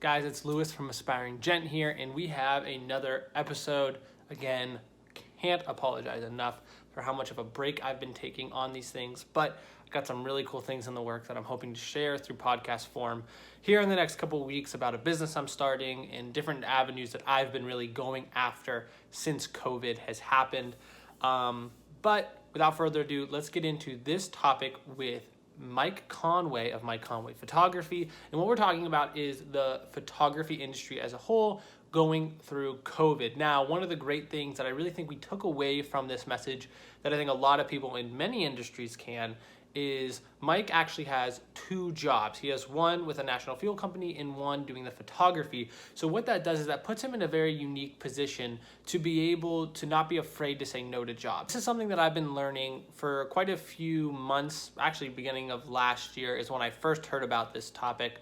Guys, it's Lewis from Aspiring Gent here, and we have another episode. Again, can't apologize enough for how much of a break I've been taking on these things, but I got some really cool things in the work that I'm hoping to share through podcast form here in the next couple of weeks about a business I'm starting and different avenues that I've been really going after since COVID has happened. But without further ado, let's get into this topic with Mike Conway of Mike Conway Photography. And what we're talking about is the photography industry as a whole going through COVID. Now, one of the great things that I really think we took away from this message that I think a lot of people in many industries can is Mike actually has two jobs. He has one with a national fuel company and one doing the photography. So what that does is that puts him in a very unique position to be able to not be afraid to say no to jobs. This is something that I've been learning for quite a few months. Actually, beginning of last year is when I first heard about this topic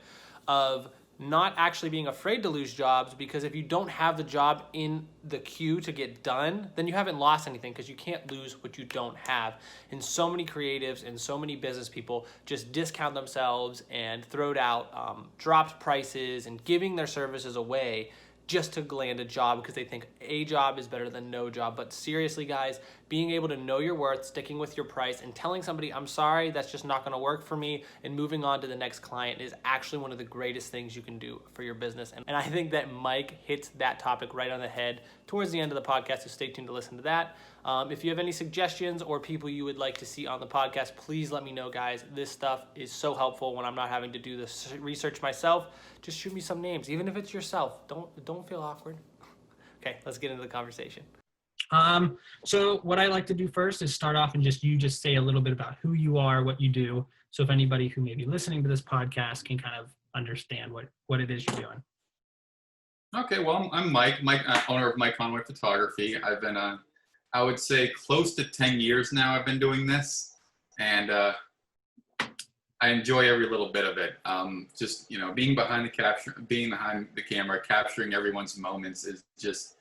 of not actually being afraid to lose jobs, because if you don't have the job in the queue to get done, then you haven't lost anything, because you can't lose what you don't have. And so many creatives and so many business people just discount themselves and throw out dropped prices and giving their services away just to land a job because they think a job is better than no job. But seriously, guys, being able to know your worth, sticking with your price, and telling somebody, I'm sorry, that's just not going to work for me, and moving on to the next client is actually one of the greatest things you can do for your business. And I think that Mike hits that topic right on the head towards the end of the podcast, so stay tuned to listen to that. If you have any suggestions or people you would like to see on the podcast, please let me know, guys. This stuff is so helpful when I'm not having to do this research myself. Just shoot me some names, even if it's yourself. Don't feel awkward. Okay, let's get into the conversation. So what I like to do first is start off and just say a little bit about who you are, what you do. So if anybody who may be listening to this podcast can kind of understand what it is you're doing. Okay, well, I'm Mike, owner of Mike Conway Photography. I've been, I would say, close to 10 years now I've been doing this, and I enjoy every little bit of it. Just, being behind the camera, capturing everyone's moments is just,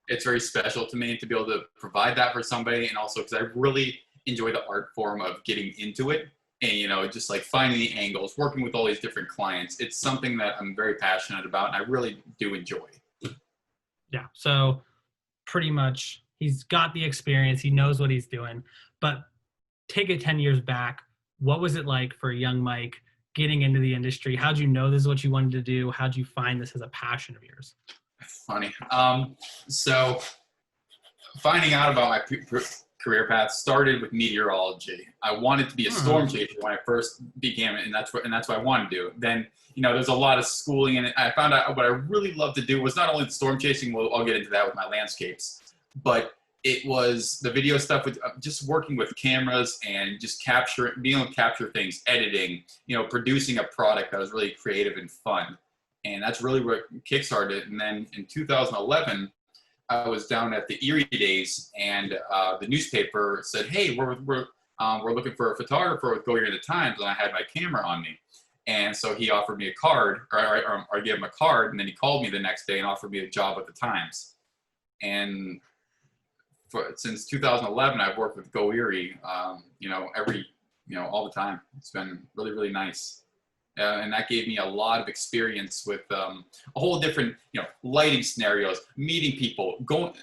it's very special to me to be able to provide that for somebody, and also because I really enjoy the art form of getting into it. And, just like finding the angles, working with all these different clients. It's something that I'm very passionate about, and I really do enjoy. Yeah. So pretty much he's got the experience. He knows what he's doing. But take it 10 years back. What was it like for young Mike getting into the industry? How'd you know this is what you wanted to do? How'd you find this as a passion of yours? Funny. So finding out about my career path started with meteorology. I wanted to be a storm chaser when I first began it, and that's what I wanted to do. Then, there's a lot of schooling, and I found out what I really loved to do was not only the storm chasing. Well, I'll get into that with my landscapes, but it was the video stuff with just working with cameras and just being able to capture things, editing, producing a product that was really creative and fun. And that's really what kickstarted it. And then in 2011, I was down at the Erie Days, and the newspaper said, "Hey, we're looking for a photographer with Go Erie the Times," and I had my camera on me, and so he offered me a card, or I gave him a card, and then he called me the next day and offered me a job at the Times. And since 2011, I've worked with Go Erie, all the time. It's been really, really nice. And that gave me a lot of experience with a whole different, lighting scenarios, meeting people, going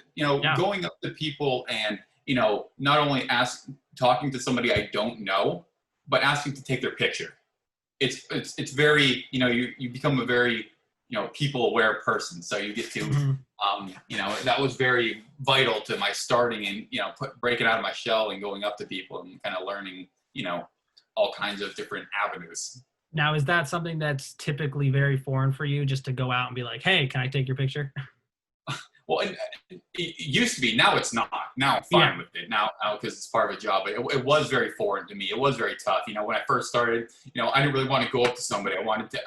up to people and, not only talking to somebody I don't know, but asking to take their picture. It's very, you become a very, people aware person. So you get to, that was very vital to my starting and, breaking out of my shell and going up to people and kind of learning, all kinds of different avenues. Now, is that something that's typically very foreign for you, just to go out and be like, hey, can I take your picture? Well, it used to be. Now it's not. Now I'm fine with it. Now because it's part of a job. But it was very foreign to me. It was very tough. When I first started, I didn't really want to go up to somebody. I wanted to,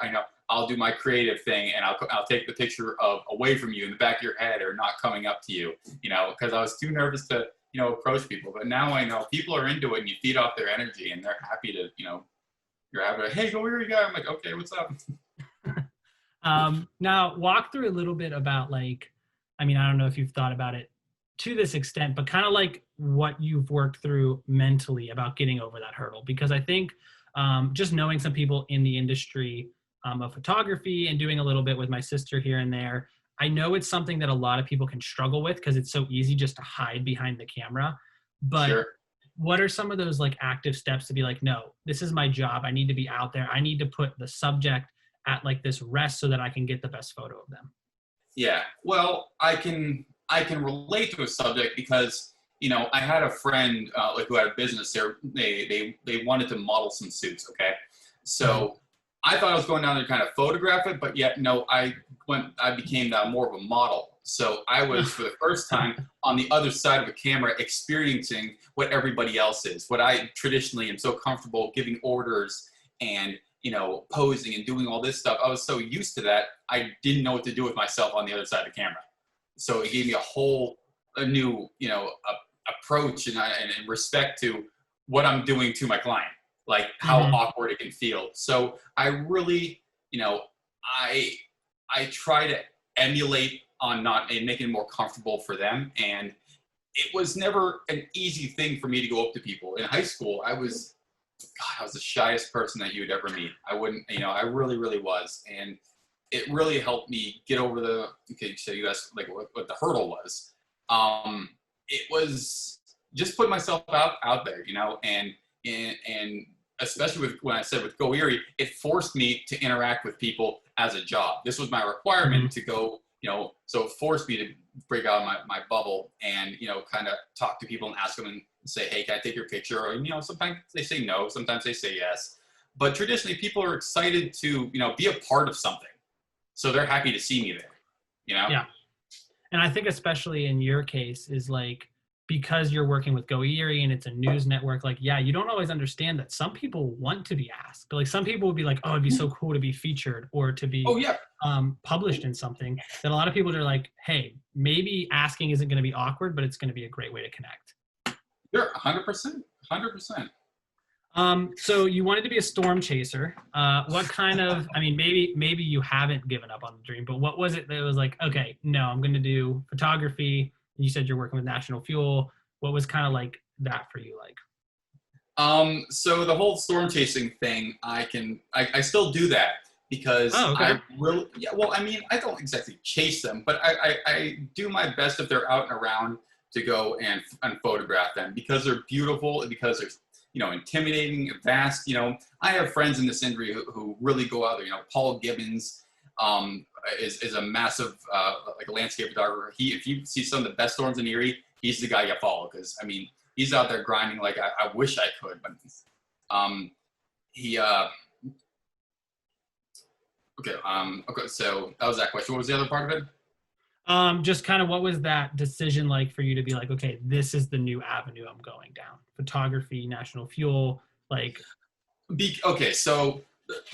I'll do my creative thing, and I'll take the picture away from you in the back of your head, or not coming up to you, because I was too nervous to, approach people. But now I know people are into it, and you feed off their energy, and they're happy to, you're happy to, hey, go here you go. I'm like, okay, what's up? Now, walk through a little bit about I don't know if you've thought about it to this extent, but kind of like what you've worked through mentally about getting over that hurdle. Because I think just knowing some people in the industry of photography and doing a little bit with my sister here and there. I know it's something that a lot of people can struggle with because it's so easy just to hide behind the camera. But Sure. what are some of those like active steps to be like, no, this is my job. I need to be out there. I need to put the subject at like this rest so that I can get the best photo of them. Yeah. Well, I can relate to a subject because, you know, I had a friend like who had a business there. They wanted to model some suits. Okay. So I thought I was going down there to kind of photograph it, but yet no, I became more of a model. So I was for the first time on the other side of a camera experiencing what everybody else is, what I traditionally am so comfortable giving orders and, you know, posing and doing all this stuff. I was so used to that, I didn't know what to do with myself on the other side of the camera. So it gave me a new, you know, approach and respect to what I'm doing to my client, like how awkward it can feel. So I really, you know, I try to emulate on and making it more comfortable for them. And it was never an easy thing for me to go up to people. In high school, I was the shyest person that you would ever meet. I wouldn't, you know, I really, really was. And it really helped me get over so you asked like what the hurdle was. It was just putting myself out there, you know, and especially when I said with Go Erie, it forced me to interact with people as a job. This was my requirement to go, you know, so it forced me to break out of my bubble and, you know, kind of talk to people and ask them and say, hey, can I take your picture? Or, you know, sometimes they say no, sometimes they say yes. But traditionally, people are excited to, you know, be a part of something. So they're happy to see me there, you know? Yeah. And I think especially in your case is like, because you're working with Go Erie and it's a news network, like, yeah, you don't always understand that some people want to be asked. But like some people would be like, oh, it'd be so cool to be featured or to be published in something. That a lot of people are like, hey, maybe asking isn't going to be awkward, but it's going to be a great way to connect. You're 100%. 100%. So you wanted to be a storm chaser. What kind of, I mean, maybe you haven't given up on the dream, but what was it that was like, okay, no, I'm going to do photography. You said you're working with National Fuel. What was kind of like that for you? Like, so the whole storm chasing thing, I still do that because I really, yeah, well, I mean, I don't exactly chase them, but I do my best if they're out and around to go and photograph them because they're beautiful and because they're, you know, intimidating, vast. You know, I have friends in this industry who really go out there. You know, Paul Gibbons is a massive like a landscape photographer. If you see some of the best storms in Erie, he's the guy you follow because I mean he's out there grinding like I wish I could. But okay. So that was that question. What was the other part of it? Just kind of what was that decision like for you to be like, okay, this is the new avenue I'm going down? Photography, National Fuel, like. Okay, so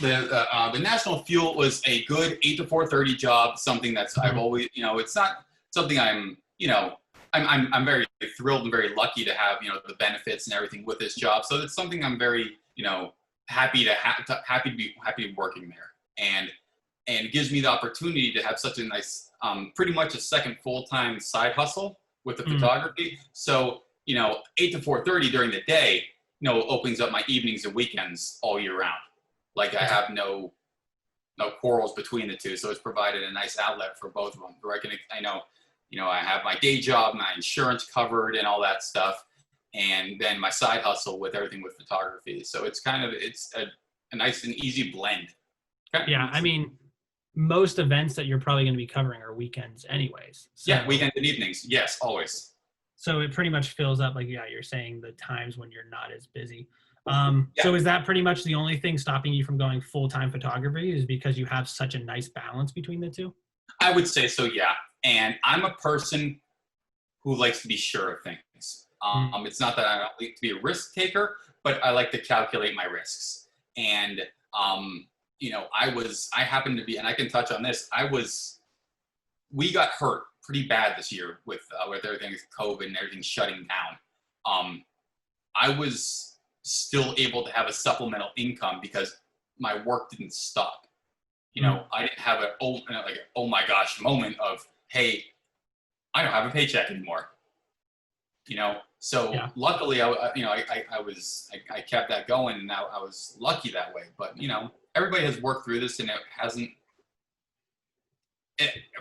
the National Fuel was a good 8 to 4:30 job. Something that's I've always, you know, it's not something I'm, you know, I'm very thrilled and very lucky to have, you know, the benefits and everything with this job. So it's something I'm very, you know, happy to be working there, and it gives me the opportunity to have such a nice, pretty much a second full-time side hustle with the photography. So, you know, 8 to 4:30 during the day, you know, opens up my evenings and weekends all year round. Like I have no quarrels between the two. So it's provided a nice outlet for both of them. Where I know, you know, I have my day job, my insurance covered and all that stuff. And then my side hustle with everything with photography. So it's a nice and easy blend. Yeah. I mean, most events that you're probably going to be covering are weekends anyways. So, yeah. Weekends and evenings. Yes, always. So it pretty much fills up, like, yeah, you're saying the times when you're not as busy. So is that pretty much the only thing stopping you from going full-time photography is because you have such a nice balance between the two? I would say so, yeah. And I'm a person who likes to be sure of things. It's not that I don't like to be a risk taker, but I like to calculate my risks. And, you know, I happened to be, and I can touch on this, we got hurt pretty bad this year with everything with COVID and everything shutting down. I was still able to have a supplemental income because my work didn't stop. You know, I didn't have oh my gosh moment of, hey, I don't have a paycheck anymore. you know. So Yeah. luckily, I kept that going, and I was lucky that way. But you know, everybody has worked through this, and it hasn't.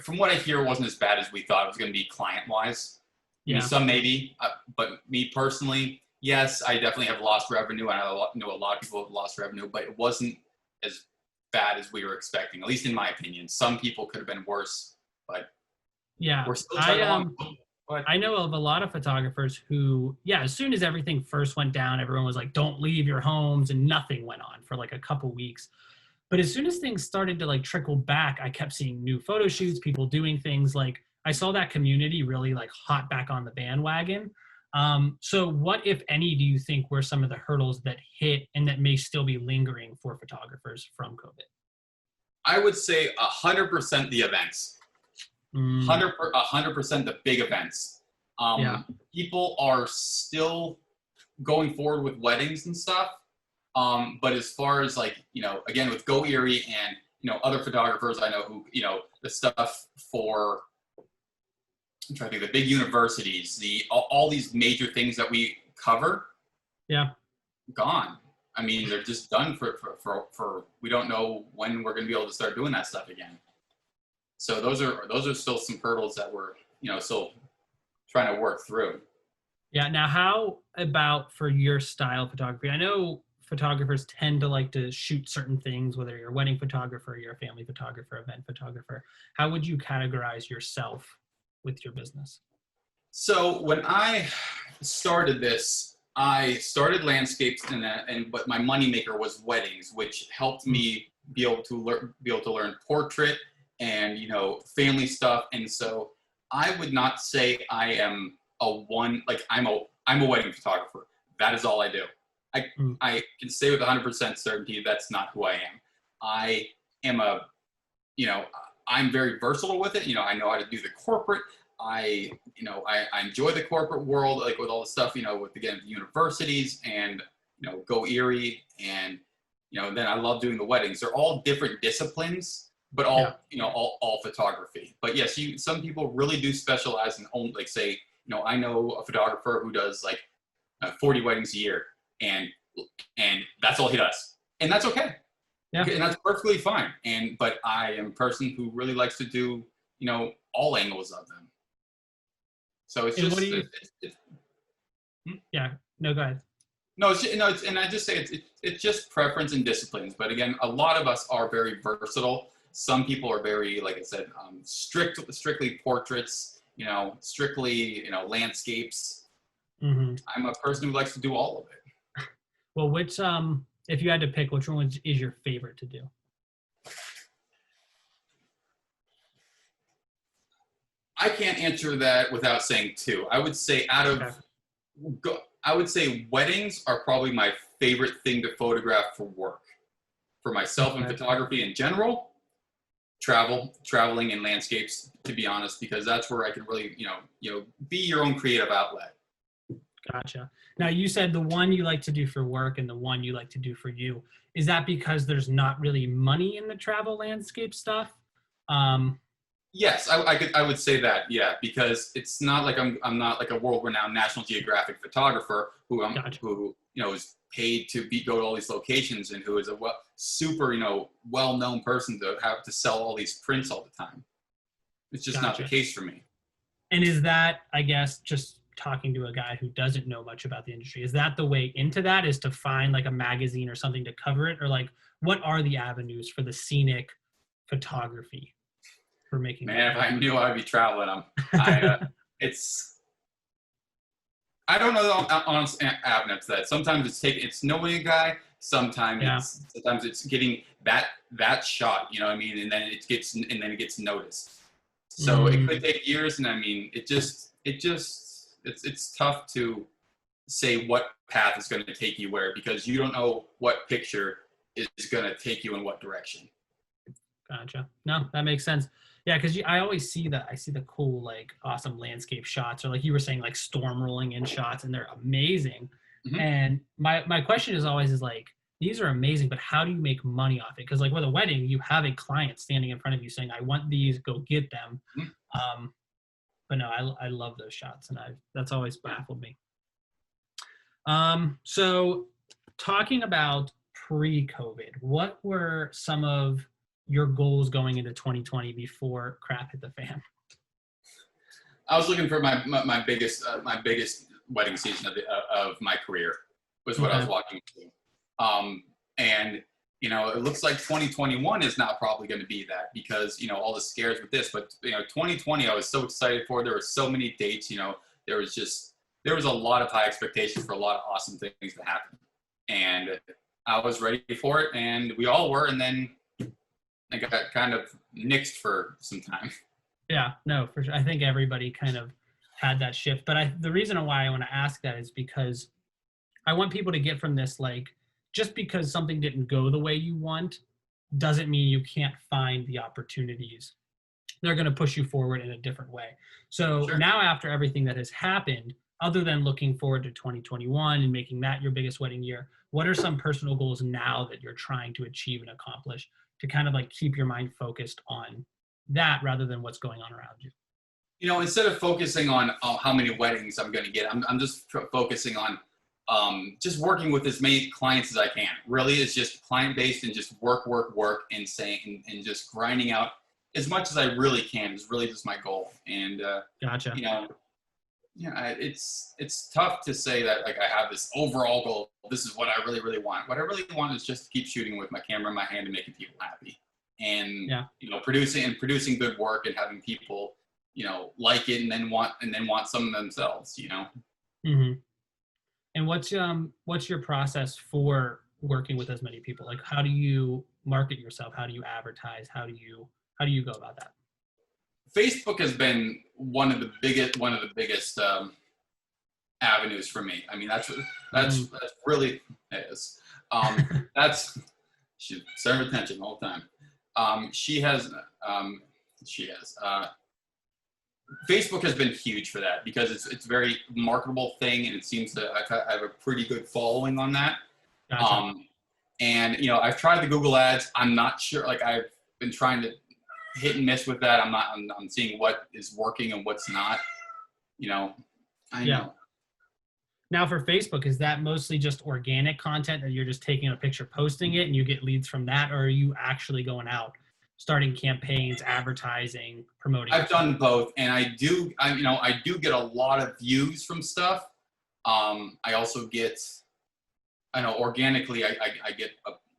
From what I hear, it wasn't as bad as we thought it was going to be client-wise. I mean, some maybe, but me personally, yes, I definitely have lost revenue, and I know a lot of people have lost revenue, but it wasn't as bad as we were expecting, at least in my opinion. Some people could have been worse, but we're still trying along. I know of a lot of photographers who, as soon as everything first went down, everyone was like, don't leave your homes, and nothing went on for like a couple weeks. But as soon as things started to like trickle back, I kept seeing new photo shoots, people doing things. Like I saw that community really like hot back on the bandwagon. So what, if any, do you think were some of the hurdles that hit and that may still be lingering for photographers from COVID? I would say 100% the events. 100% the big events. People are still going forward with weddings and stuff. But as far as like, you know, again, with Go Erie and, you know, other photographers I know who, you know, the stuff for, I'm trying to think, the big universities, all these major things that we cover. Yeah. Gone. I mean, they're just done for we don't know when we're going to be able to start doing that stuff again. So those are still some hurdles that we're, you know, still trying to work through. Yeah. Now, how about for your style of photography? I know photographers tend to like to shoot certain things, whether you're a wedding photographer, you're a family photographer, event photographer. How would you categorize yourself with your business? So when I started this, I started landscapes but my moneymaker was weddings, which helped me be able to learn portrait and, you know, family stuff. And so I would not say I am I'm a wedding photographer. That is all I do. I can say with 100% certainty that's not who I am. I am I'm very versatile with it. You know, I know how to do the corporate. I enjoy the corporate world, like with all the stuff, you know, with again universities and, you know, Go Erie, and, you know, then I love doing the weddings. They're all different disciplines, but all photography. But yes, some people really do specialize in only, like, say, you know, I know a photographer who does like 40 weddings a year, and that's all he does, and that's okay. Yeah, and that's perfectly fine. But I am a person who really likes to do, you know, all angles of them. So it's just. Yeah. No, go ahead. No, and I just say it's just preference and disciplines. But again, a lot of us are very versatile. Some people are very, like I said, strictly portraits. You know, strictly, you know, landscapes. Mm-hmm. I'm a person who likes to do all of it. Well, which if you had to pick, which one is your favorite to do? I can't answer that without saying two. I would say I would say weddings are probably my favorite thing to photograph for work. For myself and photography in general, traveling and landscapes, to be honest, because that's where I can really, you know, be your own creative outlet. Gotcha. Now, you said the one you like to do for work and the one you like to do for you. Is that because there's not really money in the travel landscape stuff? Yes, I would say that, yeah, because it's not like I'm not like a world-renowned National Geographic photographer who you know, is paid to go to all these locations and who is a super, you know, well-known person to have to sell all these prints all the time. It's just not the case for me. And is that, I guess, just talking to a guy who doesn't know much about the industry, is that the way into that, is to find like a magazine or something to cover it? Or like, what are the avenues for the scenic photography for making? Man, if I knew I'd be traveling them. I don't know the honest avenues to that. Sometimes it's knowing a guy. Sometimes it's getting that shot. You know what I mean? And then it gets noticed. So it could take years, and I mean, it's tough to say what path is going to take you where, because you don't know what picture is going to take you in what direction. Gotcha. No, that makes sense. Yeah, because I always see the cool, like, awesome landscape shots, or like you were saying, like storm rolling in shots, and they're amazing. Mm-hmm. And my question is always like, these are amazing, but how do you make money off it? Because like with a wedding, you have a client standing in front of you saying, I want these, go get them. Mm-hmm. But no, I love those shots, and that's always baffled me. So talking about pre-COVID, what were some of your goals going into 2020 before crap hit the fan? I was looking for my biggest wedding season of my career was what I was walking to. And it looks like 2021 is not probably going to be that because all the scares with this. But 2020, I was so excited for. There were so many dates. There was a lot of high expectations for a lot of awesome things to happen, and I was ready for it, and we all were. And then I got kind of nixed for some time. Yeah, no, for sure. I think everybody kind of had that shift. But the reason why I want to ask that is because I want people to get from this, like, just because something didn't go the way you want doesn't mean you can't find the opportunities. They're going to push you forward in a different way. So now after everything that has happened, other than looking forward to 2021 and making that your biggest wedding year, what are some personal goals now that you're trying to achieve and accomplish to kind of like keep your mind focused on that rather than what's going on around you? Instead of focusing on how many weddings I'm going to get, I'm just focusing on just working with as many clients as I can. Really, it's just client-based and just work, and saying and just grinding out as much as I really can is really just my goal. And gotcha. It's tough to say that like I have this overall goal. This is what I really, really want. What I really want is just to keep shooting with my camera in my hand and making people happy. And producing good work and having people like it and then want some of themselves. Mm-hmm. And what's your process for working with as many people? Like, how do you market yourself? How do you advertise? How do you go about that? Facebook has been one of the biggest avenues for me. I mean, that's really is. She's serving attention the whole time. Facebook has been huge for that because it's a very marketable thing, and it seems that I have a pretty good following on that. Gotcha. And I've tried the Google ads. I'm not sure. Like I've been trying to hit and miss with that. I'm seeing what is working and what's not. I know. Now for Facebook, is that mostly just organic content that you're just taking a picture, posting it, and you get leads from that, or are you actually going out, starting campaigns, advertising, promoting? I've done both, and I do get a lot of views from stuff. I also get, organically, I get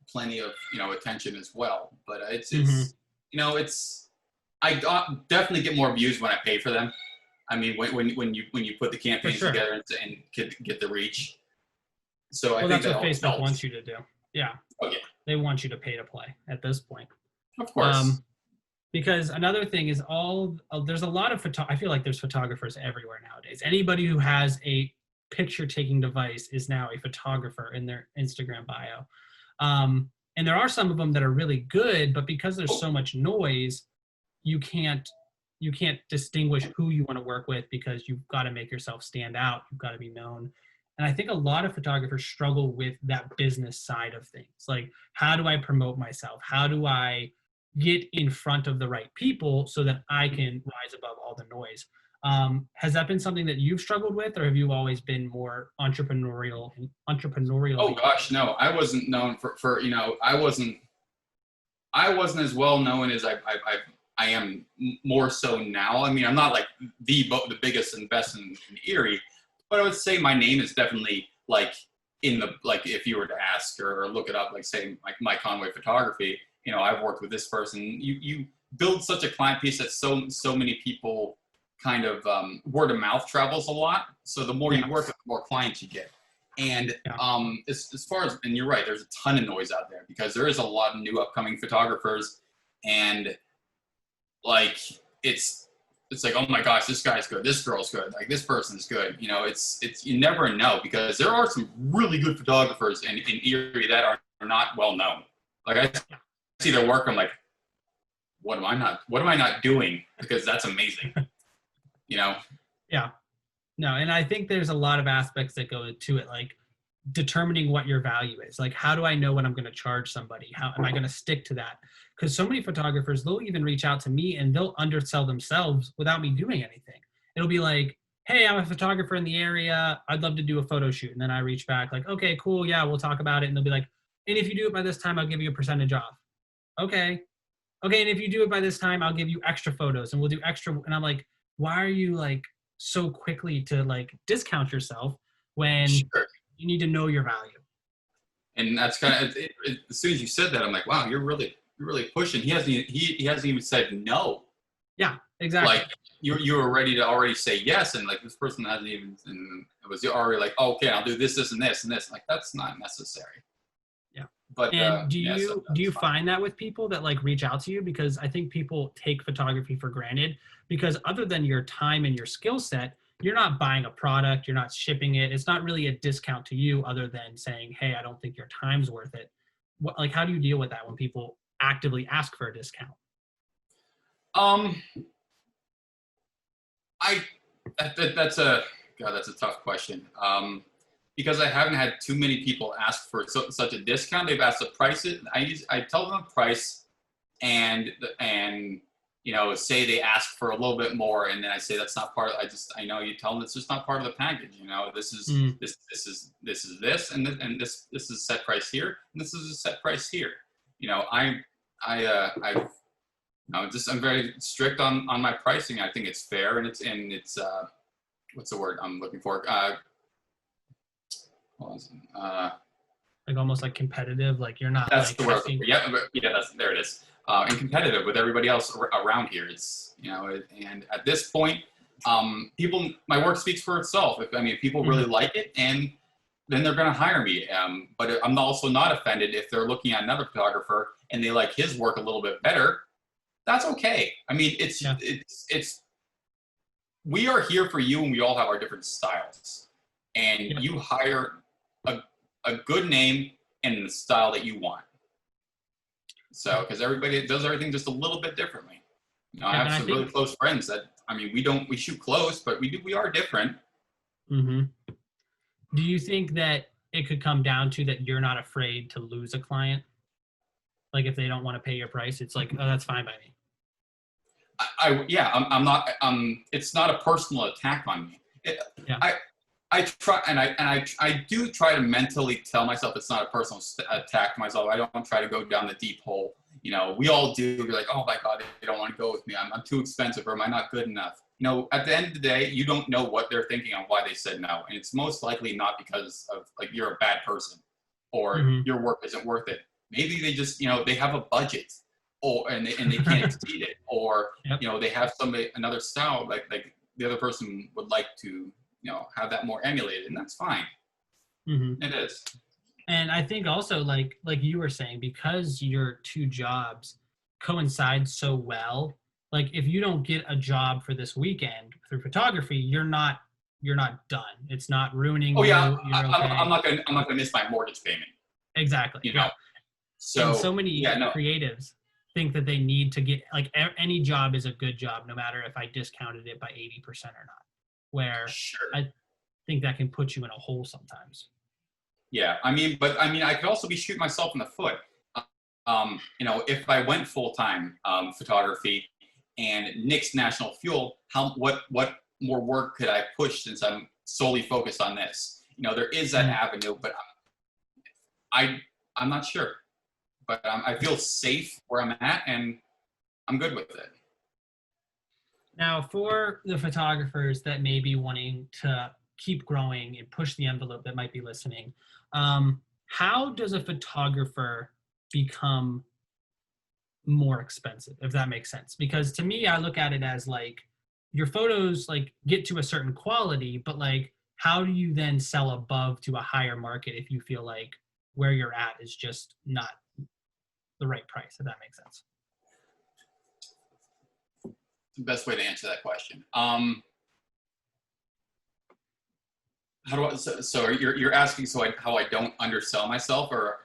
plenty of attention as well. But I definitely get more views when I pay for them. I mean, when you put the campaigns together and get the reach. So I think that's what Facebook helps. wants you to do. Yeah. Oh yeah. They want you to pay to play at this point. Of course. Because another thing is there's a lot of I feel like there's photographers everywhere nowadays. Anybody who has a picture taking device is now a photographer in their Instagram bio. And there are some of them that are really good, but because there's so much noise, you can't distinguish who you want to work with because you've got to make yourself stand out. You've got to be known. And I think a lot of photographers struggle with that business side of things. Like, how do I promote myself? How do I get in front of the right people so that I can rise above all the noise? Has that been something that you've struggled with, or have you always been more entrepreneurial? Oh gosh, no, I wasn't known for I wasn't as well known as I am more so now. I mean, I'm not like the biggest and best in Erie, but I would say my name is definitely like if you were to ask or look it up, like say like my Conway photography, I've worked with this person. You build such a client piece that so many people kind of word of mouth travels a lot. So the more you work with, the more clients you get. And as far as, and you're right, there's a ton of noise out there because there is a lot of new upcoming photographers, and like it's like, oh my gosh, this guy's good, this girl's good, like this person's good. It's you never know because there are some really good photographers in Erie that are not well known. Like I see their work, I'm like, what am I not doing? Because that's amazing. Yeah. No, and I think there's a lot of aspects that go into it, like determining what your value is. Like, how do I know when I'm going to charge somebody? How am I going to stick to that? Because so many photographers, they'll even reach out to me and they'll undersell themselves without me doing anything. it'll be like, hey, I'm a photographer in the area. I'd love to do a photo shoot. And then I reach back like, okay, cool. Yeah, we'll talk about it. And they'll be like, and if you do it by this time, I'll give you a percentage off. Okay. Okay. And if you do it by this time, I'll give you extra photos and we'll do extra. And I'm like, why are you like so quickly to like discount yourself when Sure. you need to know your value? And that's kind of as soon as you said that, I'm like, wow, you're really pushing. He hasn't even said no. Yeah, exactly. Like you were ready to already say yes, and like this person hasn't even. And it was already like, oh, okay, I'll do this, this, and this, and this. Like that's not necessary. Yeah. But and do you fine. find that with people that like reach out to you? Because I think people take photography for granted because other than your time and your skill set, you're not buying a product, you're not shipping it. It's not really a discount to you other than saying, hey, I don't think your time's worth it. What, like, how do you deal with that when people actively ask for a discount? That's a tough question. Because I haven't had too many people ask for such a discount. They've asked to price it. I tell them the price, and say they ask for a little bit more, and then I say that's not part. I know you tell them it's just not part of the package. this is this, and this is set price here, and this is a set price here. I'm very strict on my pricing. I think it's fair, and it's what's the word I'm looking for? Like almost like competitive, like you're not. That's like the word. asking... Yeah, there it is. And competitive with everybody else around here. It's and at this point, my work speaks for itself. If people really like it, and then they're going to hire me. But I'm also not offended if they're looking at another photographer and they like his work a little bit better. That's okay. It's we are here for you, and we all have our different styles. And you hire a good name and the style that you want. So, because everybody does everything just a little bit differently. I have some really close friends that we shoot close, but we are different. Mm-hmm. Do you think that it could come down to that you're not afraid to lose a client? Like if they don't want to pay your price, it's like, oh, that's fine by me. I'm not. It's not a personal attack on me. I try, and I do try to mentally tell myself it's not a personal attack to myself. I don't try to go down the deep hole. We all do. You're like, oh my God, they don't want to go with me. I'm too expensive, or am I not good enough? At the end of the day, you don't know what they're thinking on why they said no, and it's most likely not because of like you're a bad person, or your work isn't worth it. Maybe they just they have a budget, and they can't exceed it, or they have another style like the other person would like to have that more emulated, and that's fine. It is. And I think also like you were saying, because your two jobs coincide so well, like if you don't get a job for this weekend through photography, you're not done. It's not ruining you. I'm not gonna miss my mortgage payment. Exactly. So many creatives think that they need to get like any job is a good job, no matter if I discounted it by 80% or not. Where I think that can put you in a hole sometimes. Yeah, I could also be shooting myself in the foot. If I went full-time photography and nixed National Fuel, what more work could I push since I'm solely focused on this? There is that avenue, but I'm not sure. But I feel safe where I'm at, and I'm good with it. Now, for the photographers that may be wanting to keep growing and push the envelope that might be listening, how does a photographer become more expensive, if that makes sense? Because to me, I look at it as like your photos like get to a certain quality, but like how do you then sell above to a higher market if you feel like where you're at is just not the right price, if that makes sense? The best way to answer that question. You're asking how I don't undersell myself, or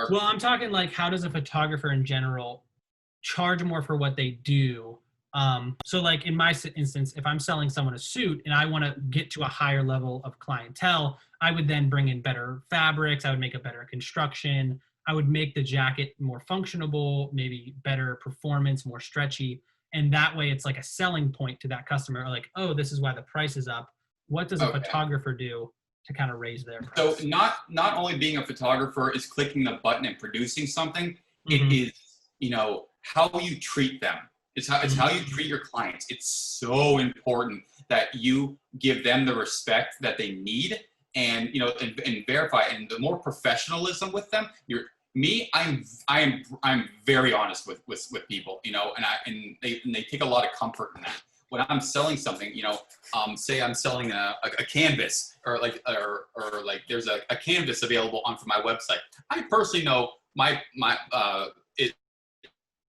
well, I'm talking like how does a photographer in general charge more for what they do? So like in my instance, if I'm selling someone a suit and I want to get to a higher level of clientele, I would then bring in better fabrics. I would make a better construction. I would make the jacket more functional, maybe better performance, more stretchy. And that way it's like a selling point to that customer, like, oh, this is why the price is up. What does a photographer do to kind of raise their price? So not only being a photographer is clicking the button and producing something, it is, how you treat them. It's how you treat your clients. It's so important that you give them the respect that they need, and and verify. And the more professionalism with them, I'm very honest with people, and they take a lot of comfort in that. When I'm selling something, say I'm selling a canvas, or there's a canvas available for my website. I personally know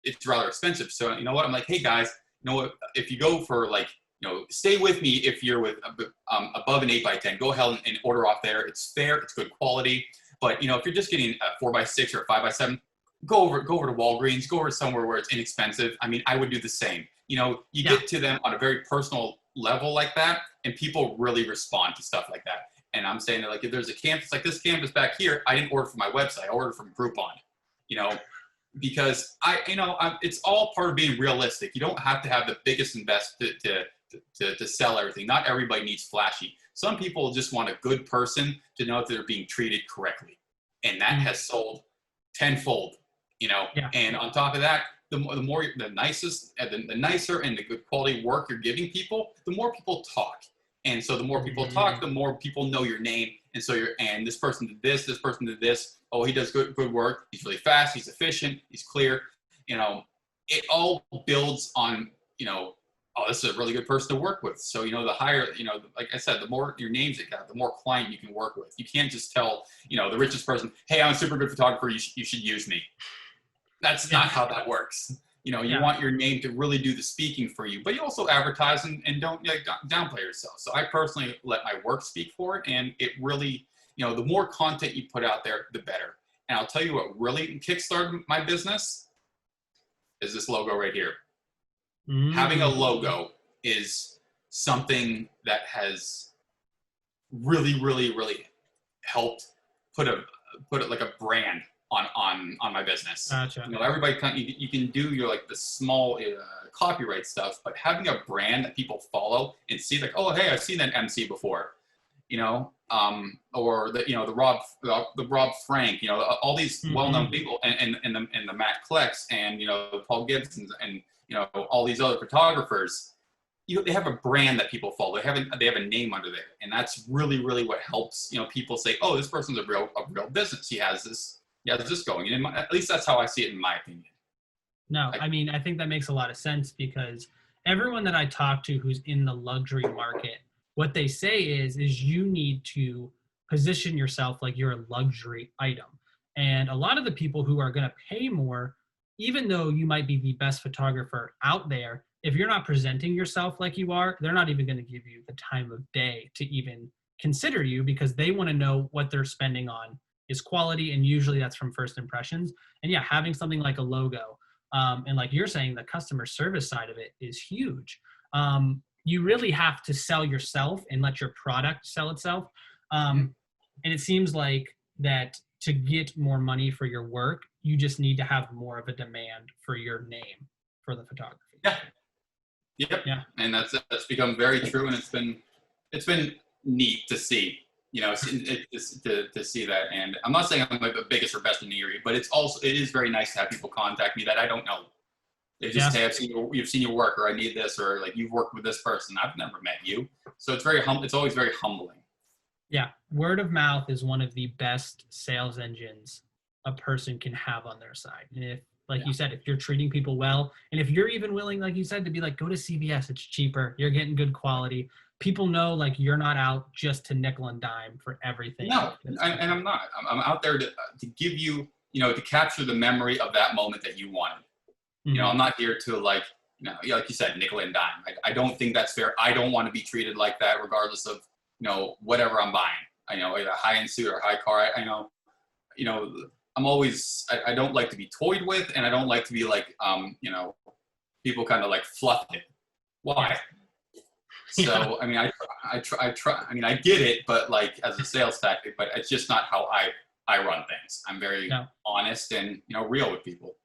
it's rather expensive. So you know what? I'm like, hey guys, if you go for stay with me if you're with above an 8x10, go ahead and order off there. It's fair, it's good quality. But if you're just getting a 4x6 or a 5x7, go over to Walgreens, go over somewhere where it's inexpensive. I mean, I would do the same. You get to them on a very personal level like that, and people really respond to stuff like that. And I'm saying that if there's a canvas like this canvas back here, I didn't order from my website, I ordered from Groupon. Because it's all part of being realistic. You don't have to have the biggest invest to sell everything. Not everybody needs flashy. Some people just want a good person to know that they're being treated correctly, and that has sold tenfold. And on top of that, the nicer and the good quality work you're giving people, the more people talk. And so the more people talk, the more people know your name. And so and this person did this person did this. Oh, he does good work. He's really fast. He's efficient. He's clear. It all builds on, oh, this is a really good person to work with. So, the higher, like I said, the more your names it got, the more client you can work with. You can't just tell, the richest person, hey, I'm a super good photographer. You should use me. That's not how that works. You want your name to really do the speaking for you, but you also advertise and don't downplay yourself. So I personally let my work speak for it. And it really, the more content you put out there, the better. And I'll tell you what really kickstarted my business is this logo right here. Having a logo is something that has really, really, really helped put it like a brand on my business. Gotcha. Everybody you can do the small copyright stuff, but having a brand that people follow and see oh, hey, I've seen that MC before, or the Rob Frank, all these well-known people, and the Matt Klecks, and Paul Gibsons, and all these other photographers. They have a brand that people follow. They have a name under there, and that's really, really what helps people say, oh, this person's a real business. He has this going. And at least that's how I see it, in my opinion. No, I mean, I think that makes a lot of sense, because everyone that I talk to who's in the luxury market, what they say is you need to position yourself like you're a luxury item. And a lot of the people who are going to pay more, even though you might be the best photographer out there, if you're not presenting yourself like you are, they're not even going to give you the time of day to even consider you, because they want to know what they're spending on is quality, and usually that's from first impressions. And yeah, having something like a logo, and like you're saying, the customer service side of it is huge. You really have to sell yourself and let your product sell itself. And it seems like that to get more money for your work, you just need to have more of a demand for your name for the photography. Yeah. Yep. Yeah. And that's become very true, and it's been neat to see. To see that. And I'm not saying I'm the biggest or best in the area, but it is very nice to have people contact me that I don't know. They just say, you've seen your work, or I need this, or you've worked with this person. I've never met you. So it's it's always very humbling. Yeah. Word of mouth is one of the best sales engines a person can have on their side. And if, you said, if you're treating people well, and if you're even willing, like you said, to be go to CVS, it's cheaper, you're getting good quality. People know you're not out just to nickel and dime for everything. No, and I'm not. I'm out there to give you, to capture the memory of that moment that you wanted. I'm not here to like you said, nickel and dime. I don't think that's fair. I don't want to be treated like that, regardless of whatever I'm buying. Either a high-end suit or a high car. I'm always. I don't like to be toyed with, and I don't like to be people kind of fluff it. Why? So, I mean, I try, I mean, I get it, but as a sales tactic, but it's just not how I run things. I'm very honest and, real with people.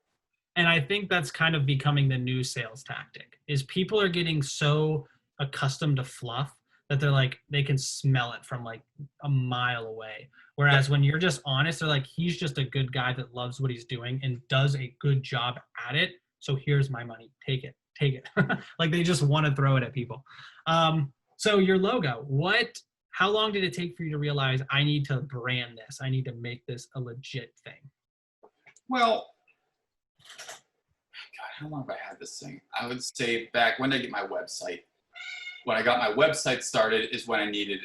And I think that's kind of becoming the new sales tactic, is people are getting so accustomed to fluff that they're like, they can smell it from like a mile away. Whereas when you're just honest, they're like, he's just a good guy that loves what he's doing and does a good job at it. So here's my money. Take it. Take it. Like they just want to throw it at people. So your logo, how long did it take for you to realize I need to brand this? I need to make this a legit thing? Well, God, how long have I had this thing? I would say back when did I get my website? When I got my website started is when I needed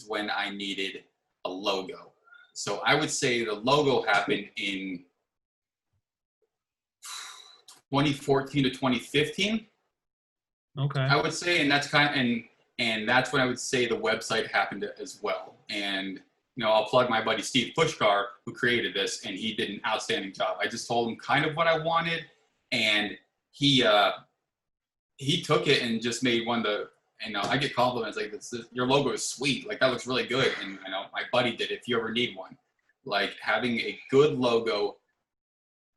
when I needed a logo. So I would say the logo happened in 2014 to 2015. Okay. I would say, and that's and that's when I would say the website happened as well. And I'll plug my buddy Steve Pushkar, who created this, and he did an outstanding job. I just told him kind of what I wanted, and he took it and just made one of the, I get compliments like your logo is sweet, like that looks really good. And my buddy did it. If you ever need one, like having a good logo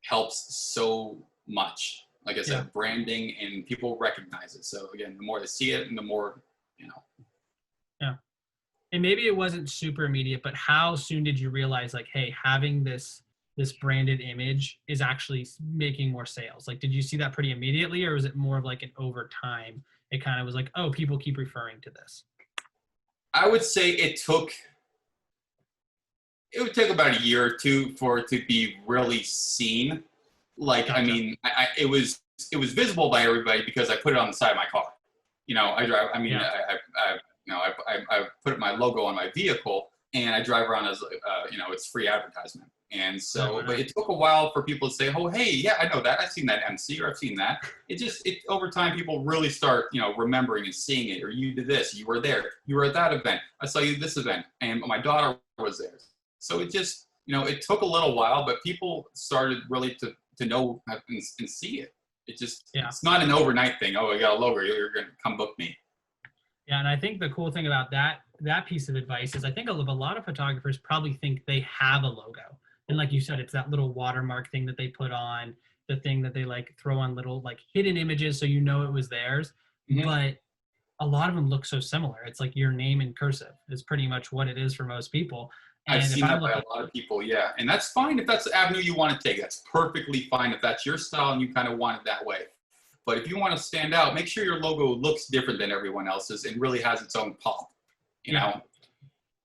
helps so much. Like I said, branding, and people recognize it. So again, the more they see it and the more, Yeah. And maybe it wasn't super immediate, but how soon did you realize like, hey, having this branded image is actually making more sales? Like, did you see that pretty immediately, or was it more of like an over time? It kind of was like, oh, people keep referring to this. I would say it would take about a year or two for it to be really seen. Like, gotcha. I mean, it was visible by everybody because I put it on the side of my car. I drive. I mean, I put my logo on my vehicle, and I drive around as it's free advertisement. And so, but it took a while for people to say, "Oh, hey, yeah, I know that. I've seen that MC, or I've seen that." It over time, people really start, remembering and seeing it. Or you did this. You were there. You were at that event. I saw you at this event, and my daughter was there. So it just, it took a little while, but people started really to know and see it. It's not an overnight thing. Oh, I got a logo. You're going to come book me. Yeah, and I think the cool thing about that piece of advice is I think a lot of photographers probably think they have a logo. And like you said, it's that little watermark thing that they put on, the thing that they like throw on little like hidden images so it was theirs. Mm-hmm. But a lot of them look so similar. It's like your name in cursive is pretty much what it is for most people. And I've seen that by a lot of people, yeah. And that's fine if that's the avenue you want to take. That's perfectly fine if that's your style and you kind of want it that way. But if you want to stand out, make sure your logo looks different than everyone else's and really has its own pop, you know?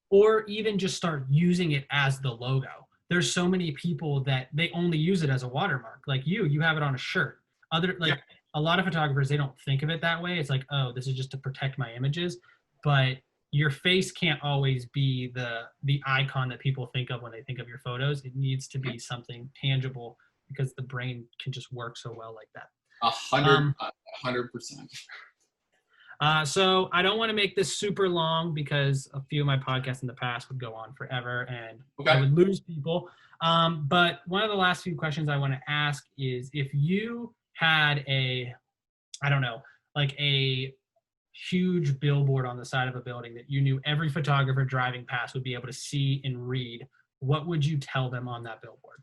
Or even just start using it as the logo. There's so many people that they only use it as a watermark. Like you have it on a shirt. A lot of photographers, they don't think of it that way. It's like, oh, this is just to protect my images. But your face can't always be the icon that people think of when they think of your photos. It needs to be something tangible because the brain can just work so well like that. 100%. So I don't want to make this super long because a few of my podcasts in the past would go on forever and I would lose people. But one of the last few questions I want to ask is if you had a huge billboard on the side of a building that you knew every photographer driving past would be able to see and read, what would you tell them on that billboard?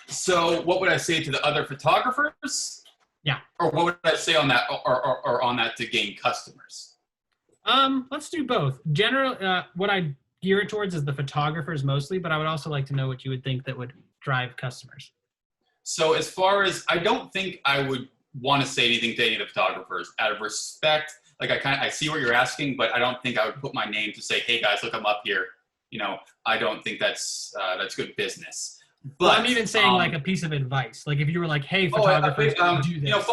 So what would I say to the other photographers? Yeah. Or what would I say on that or on that to gain customers? Let's do both. What I gear it towards is the photographers mostly, but I would also like to know what you would think that would drive customers. So as far as, I don't think I would want to say anything to any of the photographers out of respect. Like I see what you're asking, but I don't think I would put my name to say, hey guys, look, I'm up here. I don't think that's good business. But well, I'm even saying like a piece of advice. Like if you were like, hey, photographers, do this.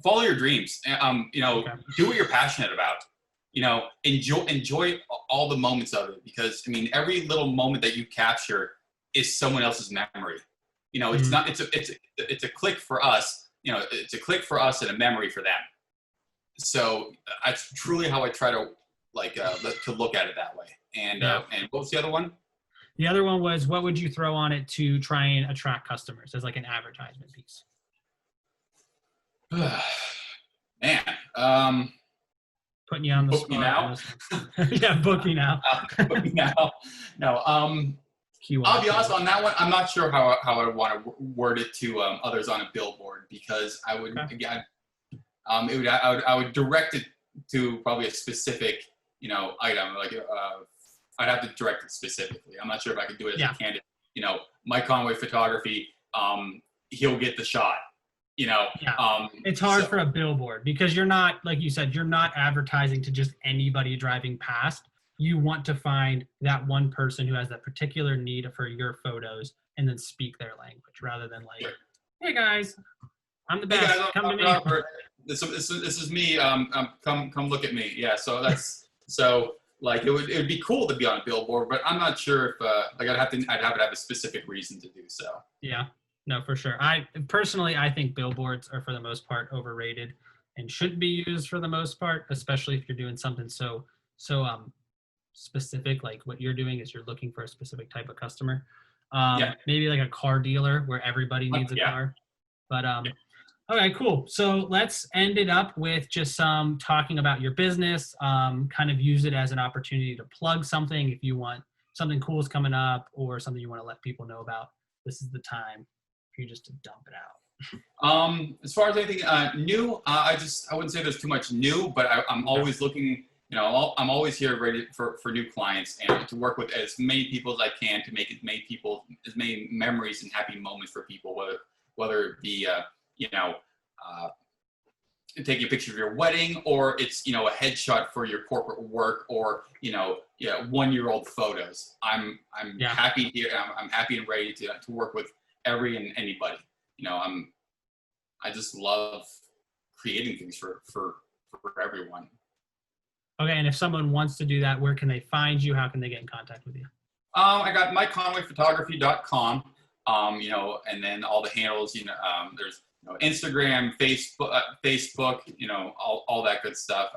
Follow your dreams. Do what you're passionate about. Enjoy all the moments of it, because every little moment that you capture is someone else's memory. It's not. It's a click for us. It's a click for us and a memory for them. So that's truly how I try to look at it that way. And what was the other one? The other one was, what would you throw on it to try and attract customers as like an advertisement piece? Man, putting you on the spot. Yeah, book me now. Book me now. No. QR I'll be code. honest on that one. I'm not sure how I would want to word it to others on a billboard, because I would Okay. again, I would direct it to probably a specific item. Like I'd have to direct it specifically. I'm not sure if I could do it as a candid. Mike Conway photography. He'll get the shot. It's hard for a billboard because you're not, like you said, you're not advertising to just anybody driving past. You want to find that one person who has that particular need for your photos and then speak their language rather than like, hey guys, I'm the best. Hey guys, come to me. This is me. Come look at me. Yeah. So that's like it would be cool to be on a billboard, but I'm not sure if like I'd have to have a specific reason to do so. Yeah. No, for sure. I think billboards are for the most part overrated and shouldn't be used for the most part, especially if you're doing something so specific. Like what you're doing is you're looking for a specific type of customer. Maybe like a car dealer where everybody needs a car. But okay, cool. So let's end it up with just some talking about your business. Kind of use it as an opportunity to plug something if you want something cool is coming up or something you want to let people know about. This is the time for you just to dump it out. As far as anything new, I wouldn't say there's too much new, but I'm always looking. I'm always here ready for new clients and to work with as many people as I can to make as many memories and happy moments for people, whether it be taking a picture of your wedding, or it's a headshot for your corporate work, or 1-year-old photos. I'm happy here. I'm happy and ready to work with every and anybody. I just love creating things for everyone. Okay, and if someone wants to do that, where can they find you? How can they get in contact with you? I got MikeConwayPhotography.com. And then all the handles. There's Instagram, Facebook. All that good stuff.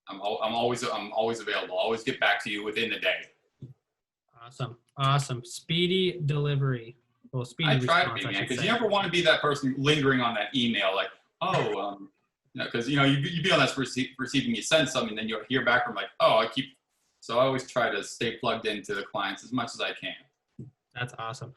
I'm always available. Always get back to you within the day. Awesome. Speedy delivery. Well, speedy I try to response, be, man, because say. you never want to be that person lingering on that email, like, because you'd be on that receiving, you send something, then you'll hear back from like, so I always try to stay plugged into the clients as much as I can. That's awesome.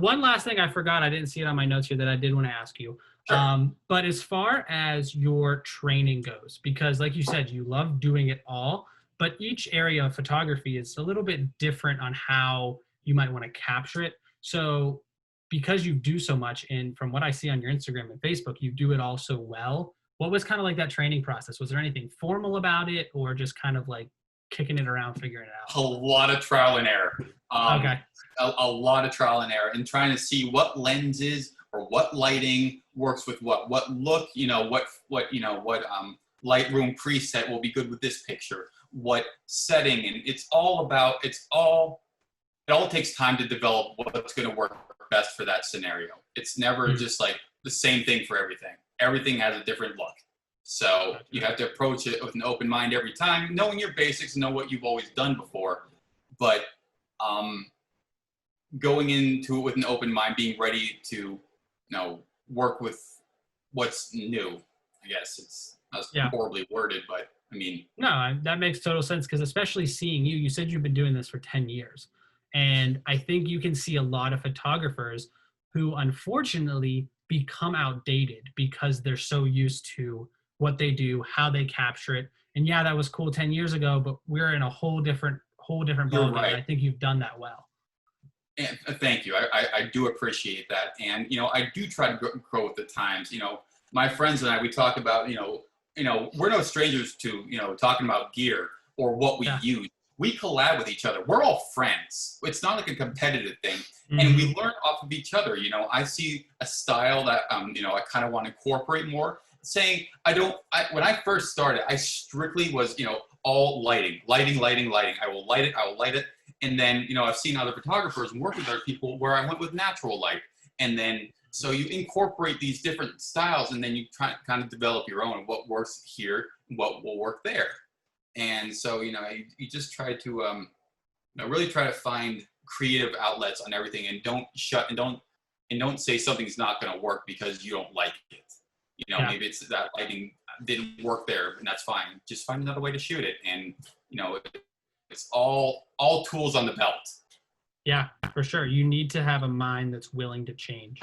One last thing I forgot, I didn't see it on my notes here that I did want to ask you. Sure. But as far as your training goes, because like you said, you love doing it all, but each area of photography is a little bit different on how you might want to capture it. So because you do so much, and from what I see on your Instagram and Facebook, you do it all so well. What was kind of like that training process? Was there anything formal about it, or just kind of like kicking it around, figuring it out? A lot of trial and error. Okay. A lot of trial and error, and trying to see what lenses or what lighting works with what look, what Lightroom preset will be good with this picture, what setting, and it all takes time to develop what's going to work best for that scenario. It's never just like the same thing for everything. Everything has a different look. So you have to approach it with an open mind every time, knowing your basics, know what you've always done before, but going into it with an open mind, being ready to work with what's new. I guess that's horribly worded, but I mean. No, that makes total sense, because especially seeing you said you've been doing this for 10 years. And I think you can see a lot of photographers who unfortunately become outdated because they're so used to what they do, how they capture it. And yeah, that was cool 10 years ago, but we're in a whole different ballgame. Right. I think you've done that well. And thank you. I do appreciate that. And, I do try to grow with the times. My friends and I, we talk about, we're no strangers to, talking about gear or what we use. We collab with each other. We're all friends. It's not like a competitive thing. Mm-hmm. And we learn off of each other. I see a style that, I kind of want to incorporate more. Saying when I first started, I strictly was, all lighting. I will light it. And then, I've seen other photographers and work with other people where I went with natural light. And then, so you incorporate these different styles, and then you try kind of develop your own, what works here, what will work there. And so, you just try to, really try to find creative outlets on everything, and don't say something's not going to work because you don't like it. Maybe it's that lighting didn't work there, and that's fine. Just find another way to shoot it. And, it's all tools on the belt. Yeah, for sure. You need to have a mind that's willing to change.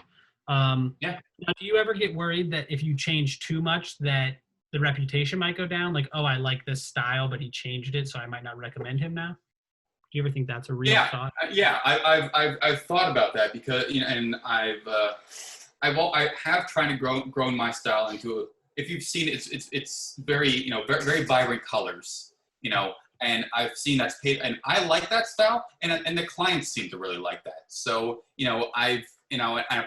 Yeah. Now, do you ever get worried that if you change too much that the reputation might go down? Like, oh, I like this style, but he changed it, so I might not recommend him now. Do you ever think that's a real thought? Yeah, I've thought about that because and I have trying to grown my style into. If you've seen it, it's very very, very vibrant colors, and I've seen that's paid, and I like that style, and the clients seem to really like that. So I've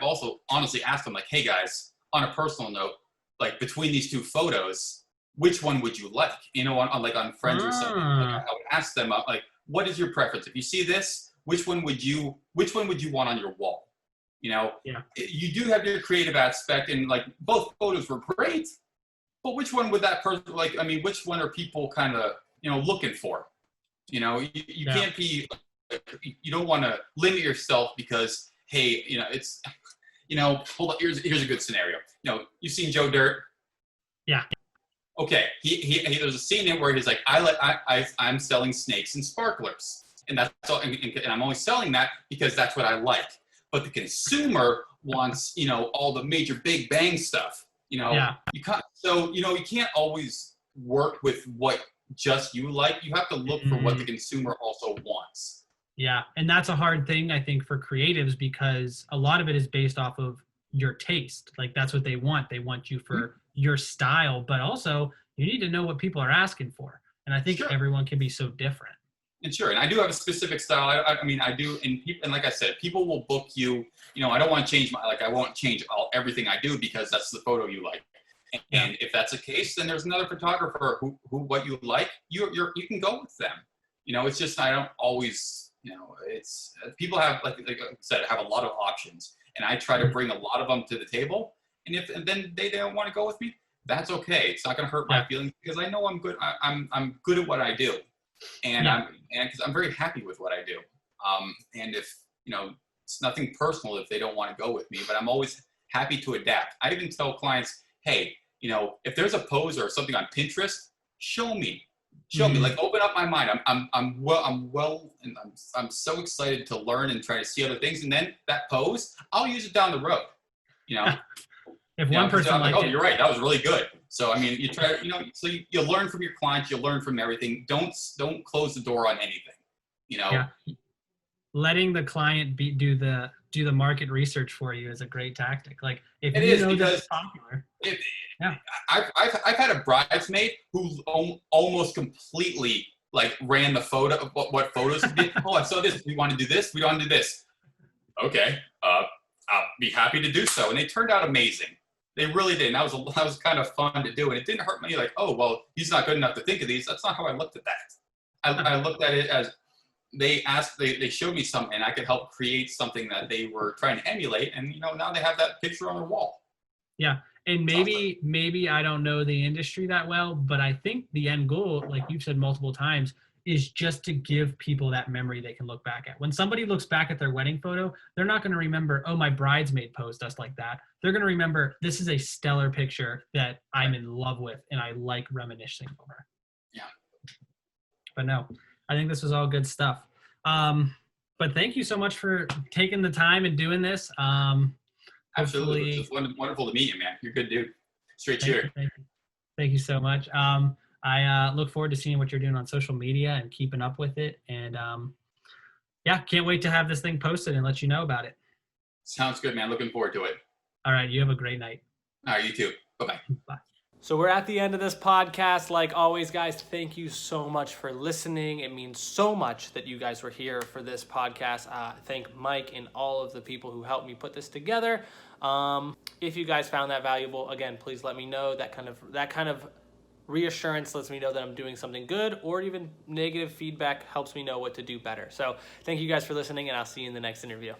also honestly asked them, like, hey guys, on a personal note, like between these two photos, which one would you like? On Friends or something. Like, I would ask them, like, what is your preference? If you see this, which one would you want on your wall? Yeah. You do have your creative aspect, and like both photos were great, but which one would that person like? I mean, which one are people kind of looking for? You can't be. You don't want to limit yourself because hey, it's hold on. Here's a good scenario. You've seen Joe Dirt. Yeah. Okay. He there's a scene in where he's like, I'm selling snakes and sparklers, and that's all, and I'm only selling that because that's what I like. But the consumer wants, all the major big bang stuff. Yeah. You can't. So you can't always work with what just you like. You have to look for what the consumer also wants. Yeah, and that's a hard thing, I think, for creatives because a lot of it is based off of your taste. Like that's what they want. They want you for your style, but also you need to know what people are asking for. And I think everyone can be so different. And sure, and I do have a specific style. I mean, I do, and like I said, people will book you. I don't want to change I won't change everything I do because that's the photo you like. And if that's the case, then there's another photographer who what you like, you can go with them. It's just I don't always. It's people have like I said have a lot of options, and I try to bring a lot of them to the table. And then they don't want to go with me, that's okay. It's not going to hurt my feelings because I know I'm good. I'm good at what I do, and because I'm very happy with what I do. And if it's nothing personal if they don't want to go with me, but I'm always happy to adapt. I even tell clients, hey, if there's a pose or something on Pinterest, show me. Like open up my mind. I'm so excited to learn and try to see other things, and then that pose, I'll use it down the road. If one person like, liked you're right, that was really good. So I mean, you try, so you learn from your clients, you learn from everything. Don't close the door on anything. Letting the client do the market research for you is a great tactic. Like if it you is know because it's popular. I've had a bridesmaid who almost completely like ran the photo of what photos we did. Oh, I saw this. We want to do this. We want to do this. Okay, I'll be happy to do so. And they turned out amazing. They really did. And that was kind of fun to do. And it didn't hurt me like, oh, well, he's not good enough to think of these. That's not how I looked at that. I looked at it as they showed me something, and I could help create something that they were trying to emulate. And, now they have that picture on their wall. Yeah. And maybe I don't know the industry that well, but I think the end goal, like you've said multiple times, is just to give people that memory they can look back at. When somebody looks back at their wedding photo, they're not going to remember, oh, my bridesmaid posed us like that. They're going to remember, this is a stellar picture that I'm in love with and I like reminiscing over. Yeah. But no, I think this was all good stuff. But thank you so much for taking the time and doing this. Absolutely. It's wonderful to meet you, man. You're a good dude. Straight shooter. Thank you so much. I look forward to seeing what you're doing on social media and keeping up with it. And can't wait to have this thing posted and let you know about it. Sounds good, man. Looking forward to it. All right. You have a great night. All right. You too. Bye-bye. Bye. So we're at the end of this podcast. Like always, guys, thank you so much for listening. It means so much that you guys were here for this podcast. Thank Mike and all of the people who helped me put this together. If you guys found that valuable, again, please let me know. That kind of reassurance lets me know that I'm doing something good, or even negative feedback helps me know what to do better. So thank you guys for listening, and I'll see you in the next interview.